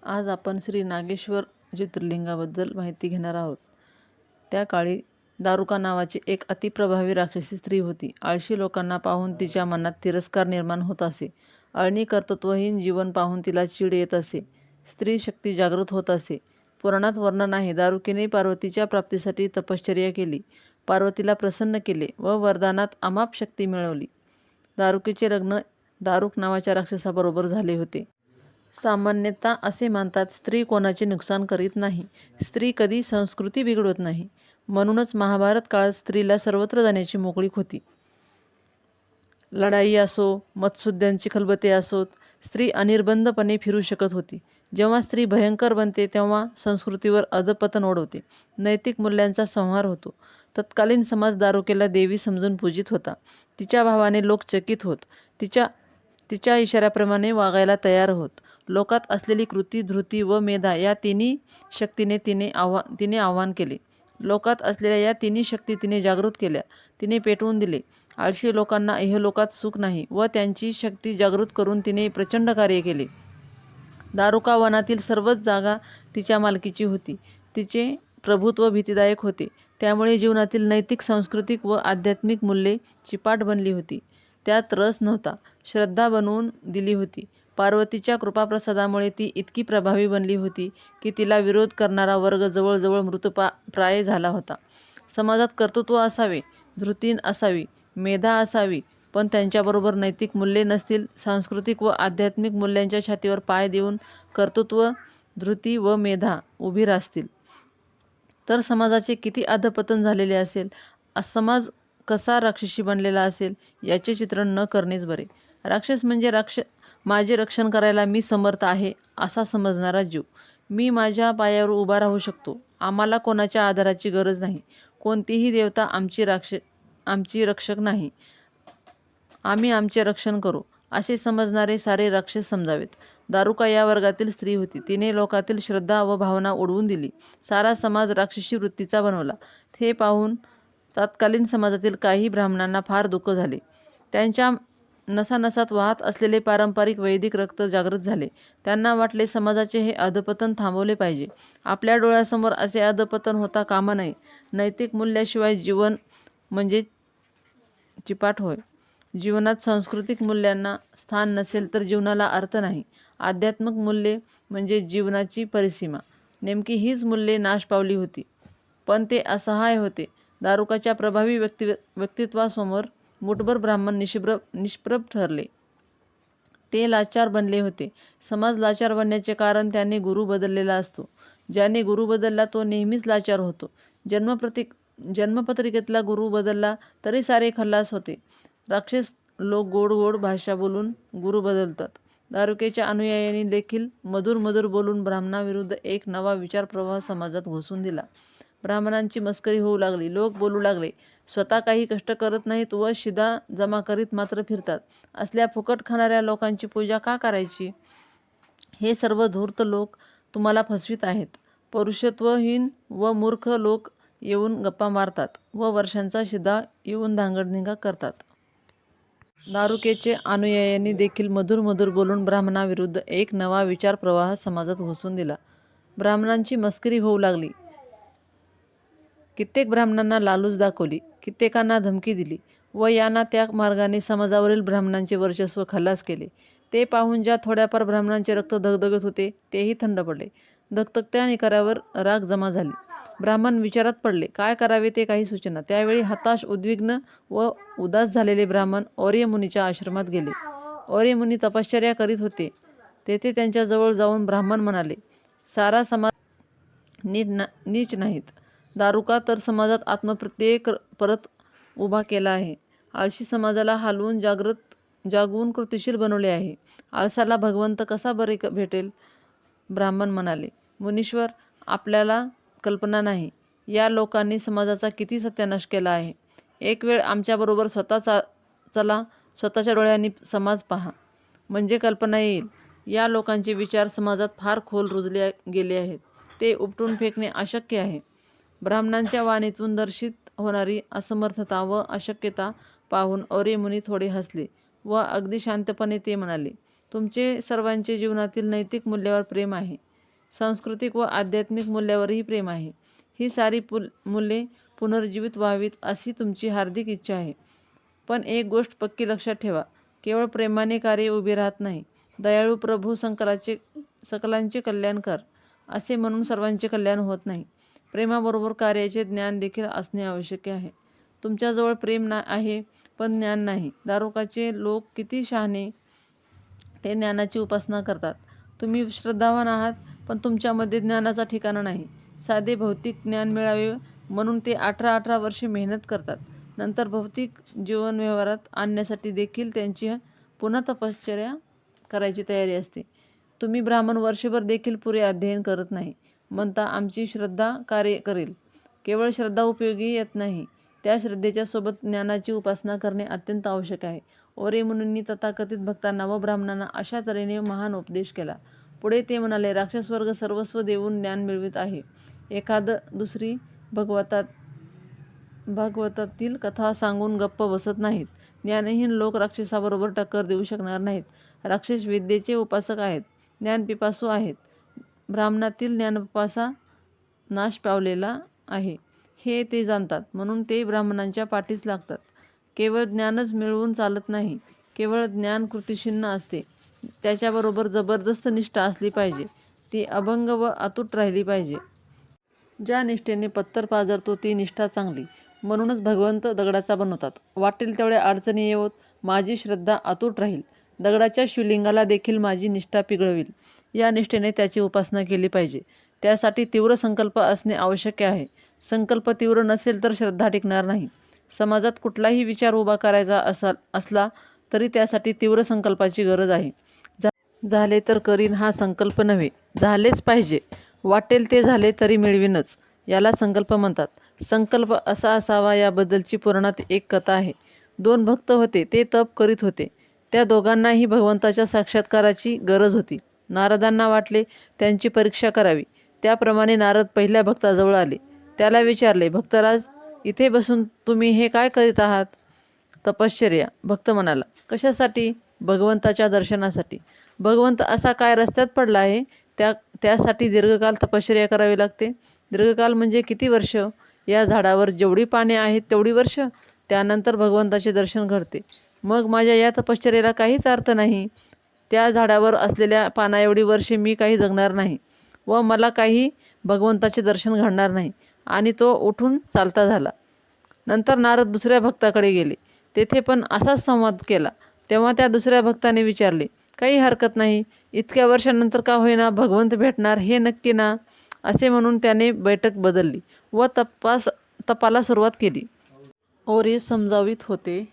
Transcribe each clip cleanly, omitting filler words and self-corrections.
आज आपण श्री नागेश्वर ज्योतिर्लिंगाबद्दल माहिती घेणार आहोत. त्या काळी दारुका नावाची एक अतिप्रभावी राक्षसी स्त्री होती. आळशी लोकांना पाहून तिच्या मनात तिरस्कार निर्माण होत असे. अळणी कर्तृत्वहीन जीवन पाहून तिला चीड येत असे. स्त्री शक्ती जागृत होत असे. पुराणात वर्णन आहे, दारुकेने पार्वतीच्या प्राप्तीसाठी तपश्चर्या केली, पार्वतीला प्रसन्न केले व वरदानात अमाप शक्ती मिळवली. दारुकेचे लग्न दारुक नावाच्या राक्षसाबरोबर झाले होते. सामान्यतः असे मानतात, स्त्री कोणाचे नुकसान करीत नाही, स्त्री कधी संस्कृती बिघडवत नाही. म्हणूनच महाभारत काळात स्त्रीला सर्वत्र जाण्याची मोकळीक होती. लढाई असो, मतसुद्ध्यांची खलबते असोत, स्त्री अनिर्बंधपणे फिरू शकत होती. जेव्हा स्त्री भयंकर बनते तेव्हा संस्कृतीवर अधपतन ओढवते, नैतिक मूल्यांचा संहार होतो. तत्कालीन समाज दारुकेला देवी समजून पूजित होता. तिच्या भावाने लोक चकित होत. तिच्या इशाऱ्याप्रमाणे वागायला तयार होत. लोकात असलेली कृती, धृती व मेधा या तिन्ही शक्तीने तिने आव्हान केले. लोकात असलेल्या या तिन्ही शक्ती तिने जागृत केल्या, तिने पेटवून दिले. आळशी लोकांना इहलोकात सुख नाही व त्यांची शक्ती जागृत करून तिने प्रचंड कार्य केले. दारुका वनातील सर्वच जागा तिच्या मालकीची होती. तिचे प्रभुत्व भीतीदायक होते. त्यामुळे जीवनातील नैतिक, सांस्कृतिक व आध्यात्मिक मूल्ये चिपाट बनली होती. त्यात रस नव्हता, श्रद्धा बनवून दिली होती. पार्वतीच्या कृपाप्रसादामुळे ती इतकी प्रभावी बनली होती की तिला विरोध करणारा वर्ग जवळजवळ मृतप्राय झाला होता. समाजात कर्तृत्व असावे, धृती असावी, मेधा असावी, पण त्यांच्याबरोबर नैतिक मूल्ये नसतील, सांस्कृतिक व आध्यात्मिक मूल्यांच्या छातीवर पाय देऊन कर्तृत्व, धृती व मेधा उभी राहतील, तर समाजाचे किती अधपतन झालेले असेल, समाज कसा राक्षसी बनलेला असेल, याचे चित्रण न करणेच बरे. राक्षस म्हणजे माझे रक्षण करायला मी समर्थ आहे असा समजणारा जीव. मी माझ्या पायावर उभा राहू शकतो, आम्हाला कोणाच्या आधाराची गरज नाही, कोणतीही देवता आमची रक्षक नाही, आम्ही आमचे रक्षण करू, असे समजणारे सारे राक्षस समजावेत. दारुका या वर्गातील स्त्री होती. तिने लोकातील श्रद्धा व भावना उडवून दिली. सारा समाज राक्षसी वृत्तीचा बनवला. हे पाहून तत्कालीन समाजातील काही ब्राह्मणांना फार दुःख झाले. त्यांच्या नसानसात वाहत असलेले पारंपरिक वैदिक रक्त जागृत झाले. त्यांना वाटले, समाजाचे हे अधपतन थांबवले पाहिजे. आपल्या डोळ्यासमोर असे अधपतन होता कामा नये. नैतिक मूल्याशिवाय जीवन म्हणजे चिपाट होय. जीवनात सांस्कृतिक मूल्यांना स्थान नसेल तर जीवनाला अर्थ नाही. आध्यात्मिक मूल्ये म्हणजे जीवनाची परिसीमा. नेमकी हीच मूल्ये नाश पावली होती, पण ते असहाय्य होते. दारुकाच्या प्रभावी व्यक्तित्वासमोर मुठभर ब्राह्मण निष्प्रभ ठरले. ते लाचार बनले होते. समाज लाचार बनण्याचे कारण त्याने गुरु बदललेला असतो. ज्याने गुरु बदलला तो नेहमीच लाचार होतो. जन्मपत्रिकेतला गुरु बदलला तरी सारे खल्लास होते. राक्षस लोक गोड गोड भाषा बोलून गुरु बदलतात. दारुकेच्या अनुयायांनी देखील मधुर मधुर बोलून ब्राह्मणाविरुद्ध एक नवा विचार प्रवाह समाजात घुसून दिला. ब्राह्मणांची मस्करी होऊ लागली. लोक बोलू लागले, स्वतः काही कष्ट करत नाहीत व शिदा जमा करीत मात्र फिरतात. असल्या फुकट खाणाऱ्या लोकांची पूजा का करायची? हे सर्व धूर्त लोक तुम्हाला फसवीत आहेत. पौरुषत्वहीन व मूर्ख लोक येऊन गप्पा मारतात व वर्षांचा शिदा येऊन धांगडधिंगा करतात. दारुकेचे अनुयायांनी देखील मधुर मधुर बोलून ब्राह्मणाविरुद्ध एक नवा विचार प्रवाह समाजात घुसून दिला. ब्राह्मणांची मस्करी होऊ लागली. कित्येक ब्राह्मणांना लालूच दाखवली, कित्येकांना धमकी दिली व यांना त्या मार्गाने समाजावरील ब्राह्मणांचे वर्चस्व खल्लास केले. ते पाहून ज्या थोड्याफार ब्राह्मणांचे रक्त धगधगत होते तेही थंड पडले. धगधगत्या निकरावर राग जमा झाली. ब्राह्मण विचारात पडले, काय करावे ते काही सुचेना. त्यावेळी हताश, उद्विग्न व उदास झालेले ब्राह्मण और्य मुनीच्या आश्रमात गेले. और्य मुनी तपश्चर्या करीत होते. तेथे त्यांच्याजवळ जाऊन ब्राह्मण म्हणाले, सारा समाज नीच नाहीत. दारुका तर समाजात आत्मप्रत्यय परत उभा केला आहे. आळशी समाजाला हलवून जागवून कृतिशील बनवले आहे. आळसाला भगवंत कसा बरे भेटेल? ब्राह्मण म्हणाले, मुनीश्वर, आपल्याला कल्पना नाही, या लोकांनी समाजाचा किती सत्यानाश केला आहे. एक वेळ आमच्याबरोबर चला, स्वतःच्या डोळ्यांनी समाज पहा, म्हणजे कल्पना येईल. या लोकांचे विचार समाजात फार खोल रुजले गेले आहेत. ते उपटून फेकणे अशक्य आहे. ब्राह्मणांच्या वाणीतून दर्शित होणारी असमर्थता व अशक्यता पाहून और्य मुनी थोडे हसले व अगदी शांतपणे ते म्हणाले, तुमचे सर्वांचे जीवनातील नैतिक मूल्यावर प्रेम आहे. सांस्कृतिक व आध्यात्मिक मूल्यावरही प्रेम आहे. ही सारी मूल्ये पुनर्जीवित व्हावीत अशी तुमची हार्दिक इच्छा आहे. पण एक गोष्ट पक्की लक्षात ठेवा, केवळ प्रेमाने कार्य उभे राहत नाही. दयाळू प्रभू सकलांचे कल्याण कर असे म्हणून सर्वांचे कल्याण होत नाही. प्रेमाबरोबर कार्याचे ज्ञान देखील असणे आवश्यक आहे. तुमच्याजवळ प्रेम आहे पण ज्ञान नाही. दारुकाचे लोक किती शहाणे, ते ज्ञानाची उपासना करतात. तुम्ही श्रद्धावान आहात पण तुमच्यामध्ये ज्ञानाचा ठिकाणा नाही. साधे भौतिक ज्ञान मिळावे म्हणून ते 18 वर्षे मेहनत करतात. नंतर भौतिक जीवन व्यवहारात आणण्यासाठी देखील त्यांची पुन्हा तपश्चर्या करायची तयारी असते. तुम्ही ब्राह्मण वर्षभर देखील पुरे अध्ययन करत नाही. म्हणता आमची श्रद्धा कार्य करेल. केवळ श्रद्धा उपयोगी येत नाही. त्या श्रद्धेच्या सोबत ज्ञानाची उपासना करणे अत्यंत आवश्यक आहे. ओरे मुनींनी तथाकथित भक्तांना व ब्राह्मणांना अशा तऱ्हेने महान उपदेश केला. पुढे ते म्हणाले, राक्षस वर्ग सर्वस्व देऊन ज्ञान मिळवित आहे. एखाद दुसरी भागवतातील कथा सांगून गप्प बसत नाहीत. ज्ञानहीन लोक राक्षसाबरोबर टक्कर देऊ शकणार नाहीत. राक्षस विद्येचे उपासक आहेत, ज्ञानपिपासू आहेत. ब्राह्मणातील ज्ञानपिपासा नाश पावलेला आहे हे ते जाणतात, म्हणून ते ब्राह्मणांच्या पाठीस लागतात. केवळ ज्ञानच मिळवून चालत नाही. केवळ ज्ञान कृतिशिन्न असते. त्याच्याबरोबर जबरदस्त निष्ठा असली पाहिजे. ती अभंग व अतूट राहिली पाहिजे. ज्या निष्ठेने पत्तर पाजरतो ती निष्ठा चांगली. म्हणूनच भगवंत दगडाचा बनवतात. वाटेल तेवढ्या अडचणी येवोत, माझी श्रद्धा अतूट राहील. दगडाच्या शिवलिंगाला देखील माझी निष्ठा पिघळविल. या निष्ठेने त्याची उपासना केली पाहिजे. त्यासाठी तीव्र संकल्प असणे आवश्यक आहे. संकल्प तीव्र नसेल तर श्रद्धा टिकणार नाही. समाजात कुठलाही विचार उभा करायचा असला तरी त्यासाठी तीव्र संकल्पाची गरज आहे. झाले तर करीन हा संकल्प नव्हे, झालेच पाहिजे. वाटेल ते झाले तरी मिळवीनच, याला संकल्प म्हणतात. संकल्प असा असावा याबद्दलची पुराणात एक कथा आहे. 2 भक्त होते. ते तप करीत होते. त्या दोघांनाही भगवंताच्या साक्षात्काराची गरज होती. नारदांना वाटले त्यांची परीक्षा करावी. त्याप्रमाणे नारद पहिल्या भक्ताजवळ आले. त्याला विचारले, भक्तराज, इथे बसून तुम्ही हे काय करीत आहात? तपश्चर्या. भक्त म्हणाला, कशासाठी? भगवंताच्या दर्शनासाठी. भगवंत असा काय रस्त्यात पडला आहे? त्यासाठी दीर्घकाल तपश्चर्या करावी लागते. दीर्घकाल म्हणजे किती वर्ष? या झाडावर जेवढी पाने आहेत तेवढी वर्ष. त्यानंतर भगवंताचे दर्शन घडते. मग माझ्या या तपश्चर्येला काहीच अर्थ नाही. त्या झाडावर असलेल्या पानाएवढी वर्षे मी काही जगणार नाही व मला काही भगवंताचे दर्शन घडणार नाही. आणि तो उठून चालता झाला. नंतर नारद दुसऱ्या भक्ताकडे गेले. तेथे पण असाच संवाद केला. तेव्हा त्या दुसऱ्या भक्ताने विचारले, काही हरकत नाही, इतक्या वर्षानंतर का होईना भगवंत भेटणार हे नक्की ना? असे म्हणून त्याने बैठक बदलली व तपाला सुरुवात केली. ओरे समजावीत होते,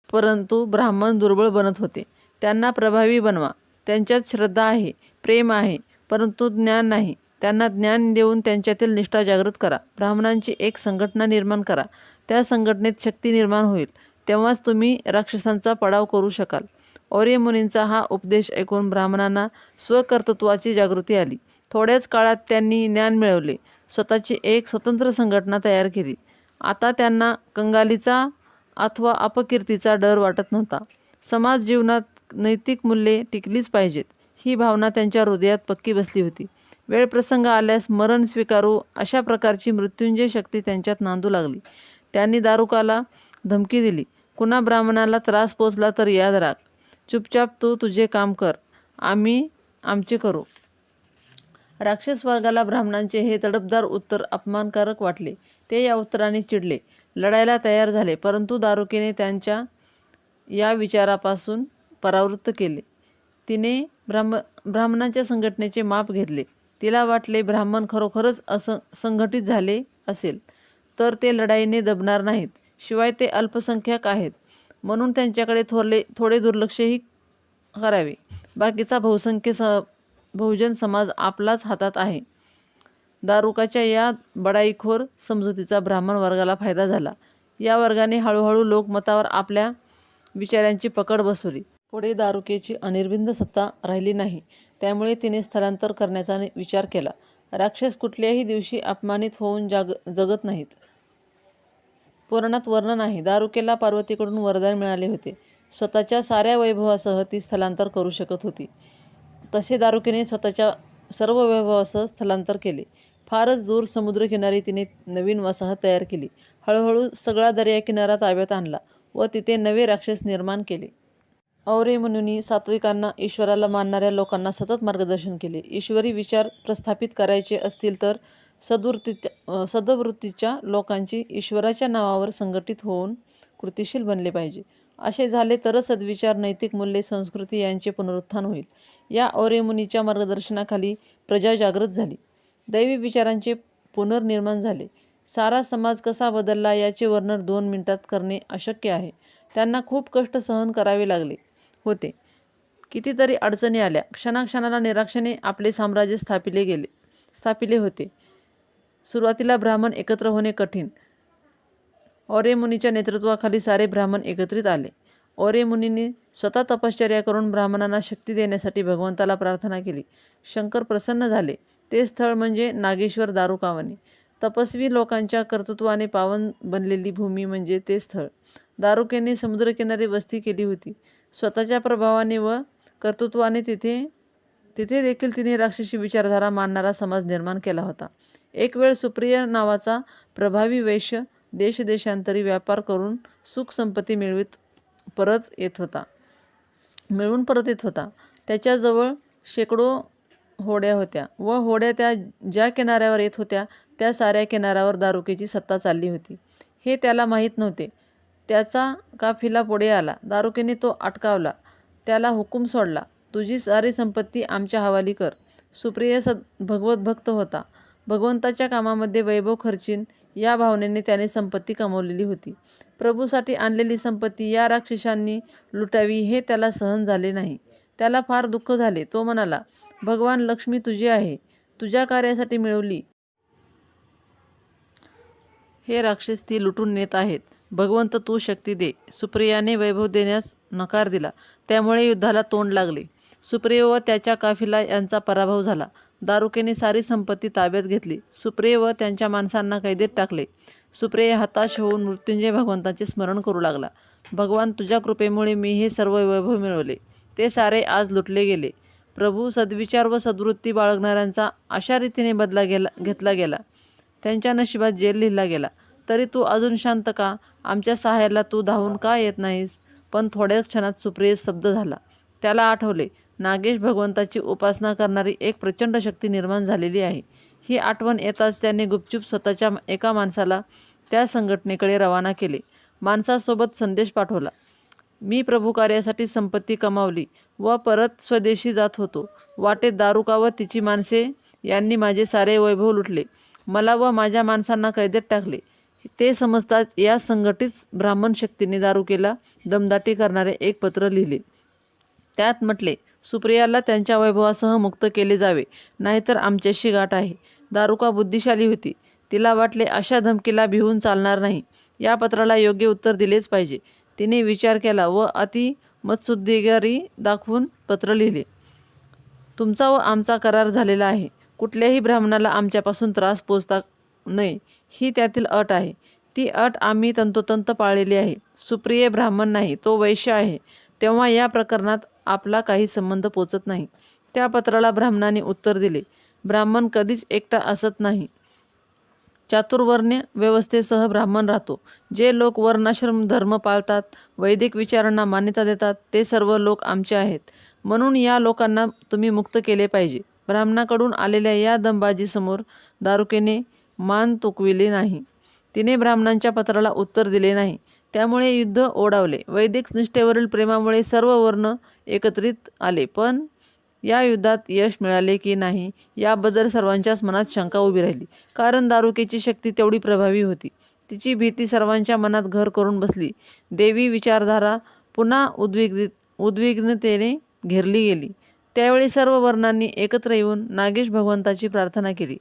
परंतु ब्राह्मण दुर्बळ बनत होते. त्यांना प्रभावी बनवा. त्यांच्यात श्रद्धा आहे, प्रेम आहे, परंतु ज्ञान नाही. त्यांना ज्ञान देऊन त्यांच्यातील निष्ठा जागृत करा. ब्राह्मणांची एक संघटना निर्माण करा. त्या संघटनेत शक्ती निर्माण होईल. तेव्हाच तुम्ही राक्षसांचा पडाव करू शकाल. और्य मुनींचा हा उपदेश ऐकून ब्राह्मणांना स्वकर्तृत्वाची जागृती आली. थोड्याच काळात त्यांनी ज्ञान मिळवले. स्वतःची एक स्वतंत्र संघटना तयार केली. आता त्यांना कंगालीचा अथवा अपकीर्तीचा डर वाटत नव्हता. समाज जीवनात नैतिक मूल्ये टिकलीच पाहिजेत ही भावना त्यांच्या हृदयात पक्की बसली होती. वेळ प्रसंग आल्यास मरण स्वीकारू अशा प्रकारची मृत्युंजय शक्ती त्यांच्यात नांदू लागली. त्यांनी दारुकाला धमकी दिली, कुणा ब्राह्मणाला त्रास पोचला तर याद राख. चुपचाप तू तुझे काम कर, आम्ही आमचे करू. राक्षस वर्गाला ब्राह्मणांचे हे तडफदार उत्तर अपमानकारक वाटले. ते या उत्तराने चिडले, लढायला तयार झाले. परंतु दारुकेने त्यांच्या या विचारापासून परावृत्त केले. तिने ब्राह्मणांच्या संघटनेचे माप घेतले. तिला वाटले ब्राह्मण खरोखरच संघटित झाले असेल तर ते लढाईने दबणार नाहीत. शिवाय ते अल्पसंख्याक आहेत म्हणून त्यांच्याकडे थोडे दुर्लक्षही करावे. बाकीचा बहुजन समाज आपलाच हातात आहे. दारुकाच्या या बडाईखोर समजुतीचा ब्राह्मण वर्गाला फायदा झाला. या वर्गाने हळूहळू लोकमतावर आपल्या विचारांची पकड बसवली. पुढे दारुकेची अनिर्बंध सत्ता राहिली नाही. त्यामुळे तिने स्थलांतर करण्याचा विचार केला. राक्षस कुठल्याही दिवशी अपमानित होऊन जगत नाहीत. पुराणात वर्णन आहे, दारुकेला पार्वतीकडून वरदान मिळाले होते. स्वतःच्या साऱ्या वैभवासह ती स्थलांतर करू शकत होती. तसे दारुकेने स्वतःच्या सर्व वैभवासह स्थलांतर केले. फारच दूर समुद्रकिनारी तिने नवीन वसाहत तयार केली. हळूहळू सगळा दर्याकिनारा ताब्यात आणला व तिथे नवे राक्षस निर्माण केले. औरे मुनींनी सात्विकांना, ईश्वराला मानणाऱ्या लोकांना सतत मार्गदर्शन केले. ईश्वरी विचार प्रस्थापित करायचे असतील तर सद्वृत्तीच्या लोकांची ईश्वराच्या नावावर संघटित होऊन कृतिशील बनले पाहिजे. असे झाले तरच सद्विचार, नैतिक मूल्ये, संस्कृती यांचे पुनरुत्थान होईल. या औरे मुनीच्या मार्गदर्शनाखाली प्रजा जागृत झाली. दैवी विचारांचे पुनर्निर्माण झाले. सारा समाज कसा बदलला याचे वर्णन 2 मिनिटात करणे अशक्य आहे. त्यांना खूप कष्ट सहन करावे लागले होते. कितीतरी अडचणी आल्या. क्षणाक्षणाला निराक्षेने आपले साम्राज्य स्थापिले होते. सुरुवातीला ब्राह्मण एकत्र होणे कठीण. औरे मुनीच्या नेतृत्वाखाली सारे ब्राह्मण एकत्रित आले. औरे मुनींनी स्वतः तपश्चर्या करून ब्राह्मणांना शक्ती देण्यासाठी भगवंताला प्रार्थना केली. शंकर प्रसन्न झाले. ते स्थळ म्हणजे नागेश्वर दारुकावने. तपस्वी लोकांच्या कर्तृत्वाने पावन बनलेली भूमी म्हणजे ते स्थळ. दारुकेने समुद्रकिनारी वस्ती केली होती. स्वतःच्या प्रभावाने व कर्तृत्वाने तिथे देखील तिने राक्षसी विचारधारा मानणारा समाज निर्माण केला होता. एक वेळ सुप्रिय नावाचा प्रभावी वैश्य देशदेशांतरी व्यापार करून सुख संपत्ती मिळवून परत येत होता. त्याच्याजवळ शेकडो होड्या होत्या व होड्या त्या ज्या किनाऱ्यावर येत होत्या त्या साऱ्या किनाऱ्यावर दारुकेची सत्ता चालली होती. हे त्याला माहीत नव्हते. त्याचा काफिला पुढे आला. दारुकेने तो अटकावला. त्याला हुकूम सोडला, तुझी सारी संपत्ती आमच्या हवाली कर. सुप्रिय भगवत भक्त होता. भगवंताच्या कामामध्ये वैभव खर्चीन या भावनेने त्याने संपत्ती कमावलेली होती. प्रभूसाठी आणलेली संपत्ती या राक्षसांनी लुटावी हे त्याला सहन झाले नाही. त्याला फार दुःख झाले. तो म्हणाला, भगवान, लक्ष्मी तुझी आहे, तुझ्या कार्यासाठी मिळवली. हे राक्षस ती लुटून नेत आहेत. भगवंत तू शक्ती दे. सुप्रियाने वैभव देण्यास नकार दिला. त्यामुळे युद्धाला तोंड लागले. सुप्रिय व त्याच्या काफिला यांचा पराभव झाला. दारुकेने सारी संपत्ती ताब्यात घेतली. सुप्रिय व त्यांच्या माणसांना कैदेत टाकले. सुप्रिय हताश होऊन मृत्युंजय भगवंताचे स्मरण करू लागला. भगवान, तुझ्या कृपेमुळे मी हे सर्व वैभव मिळवले. ते सारे आज लुटले गेले. प्रभू, सद्विचार व सद्वृत्ती बाळगणाऱ्यांचा अशा रीतीने बदला घेतला गेला. त्यांच्या नशिबात जेल लिहिला गेला. तरी तू अजून शांत का? आमच्या सहाय्याला तू धावून का येत नाहीस? पण थोड्याच क्षणात सुप्रिय स्तब्ध झाला. त्याला आठवले, नागेश भगवंताची उपासना करणारी एक प्रचंड शक्ती निर्माण झालेली आहे. ही आठवण येताच त्याने गुपचूप स्वतःच्या एका माणसाला त्या संघटनेकडे रवाना केले. माणसासोबत संदेश पाठवला, मी प्रभू कार्यासाठी संपत्ती कमावली व परत स्वदेशी जात होतो. वाटेत दारुका व तिची माणसे यांनी माझे सारे वैभव लुटले. मला व माझ्या माणसांना कैदेत टाकले. ते समजताच या संघटित ब्राह्मण शक्तीने दारुकेला दमदाटी करणारे एक पत्र लिहिले. त्यात म्हटले, सुप्रियाला त्यांच्या वैभवासह मुक्त केले जावे, नाहीतर आमच्याशी गाठ आहे. दारुका बुद्धिशाली होती. तिला वाटले, अशा धमकीला भिवून चालणार नाही. या पत्राला योग्य उत्तर दिलेच पाहिजे. तिने विचार केला व अति मत्सुद्दिगारी दाखवून पत्र लिहिले. तुमचा व आमचा करार झालेला आहे. कुठल्याही ब्राह्मणाला आमच्यापासून त्रास पोचता नये ही त्यातील अट आहे. ती अट आम्ही तंतोतंत पाळलेली आहे. सुप्रिय ब्राह्मण नाही, तो वैश्य आहे. तेव्हा या प्रकरणात आपला काही संबंध पोचत नाही. त्या पत्राला ब्राह्मणाने उत्तर दिले, ब्राह्मण कधीच एकटा असत नाही. चातुर्वर्ण्य व्यवस्थेसह ब्राह्मण राहतो. जे लोक वर्णाश्रम धर्म पाळतात, वैदिक विचारांना मान्यता देतात, ते सर्व लोक आमचे आहेत. म्हणून या लोकांना तुम्ही मुक्त केले पाहिजे. ब्राह्मणाकडून आलेल्या या दमबाजीसमोर दारुकेने मान तुकविले नाही. तिने ब्राह्मणांच्या पत्राला उत्तर दिले नाही. त्यामुळे युद्ध ओढावले. वैदिक निष्ठेवरील प्रेमामुळे सर्व वर्ण एकत्रित आले. पण या युद्धात यश मिळाले की नाही याबद्दल सर्वांच्याच मनात शंका उभी राहिली. कारण दारुकेची शक्ती तेवढी प्रभावी होती. तिची भीती सर्वांच्या मनात घर करून बसली. देवी विचारधारा पुन्हा उद्विग्नतेने घेरली गेली. त्यावेळी सर्व वर्णांनी एकत्र येऊन नागेश भगवंताची प्रार्थना केली.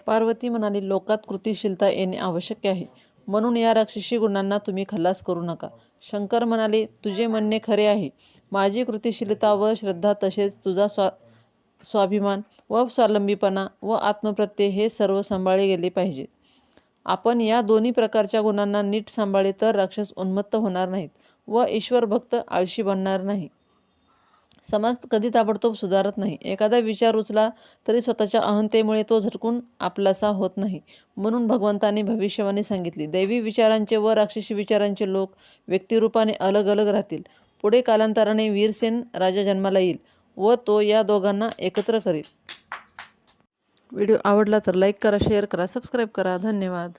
पार्वती म्हणाली, लोकात कृतिशीलता येणे आवश्यक आहे. म्हणून या राक्षसी गुणांना तुम्ही खल्लास करू नका. शंकर म्हणाले, तुझे म्हणणे खरे आहे. माझी कृतिशीलता व श्रद्धा तसेच तुझा स्वाभिमान व स्वावलंबीपणा व आत्मप्रत्यय हे सर्व सांभाळले गेले पाहिजे. आपण या दोन्ही प्रकारच्या गुणांना नीट सांभाळले तर राक्षस उन्मत्त होणार नाहीत व ईश्वर भक्त आळशी बनणार नाही. समाज कधी ताबडतोब सुधारत नाही. एखादा विचार उचला तरी स्वतःच्या अहंतेमुळे तो झटकून आपलासा होत नाही. म्हणून भगवंतांनी भविष्यवाणी सांगितली, दैवी विचारांचे व राक्षसी विचारांचे लोक व्यक्तिरूपाने अलग अलग राहतील. पुढे कालांतराने वीरसेन राजा जन्माला येईल व तो या दोघांना एकत्र करेल. व्हिडिओ आवडला तर लाईक करा, शेअर करा, सबस्क्राईब करा. धन्यवाद.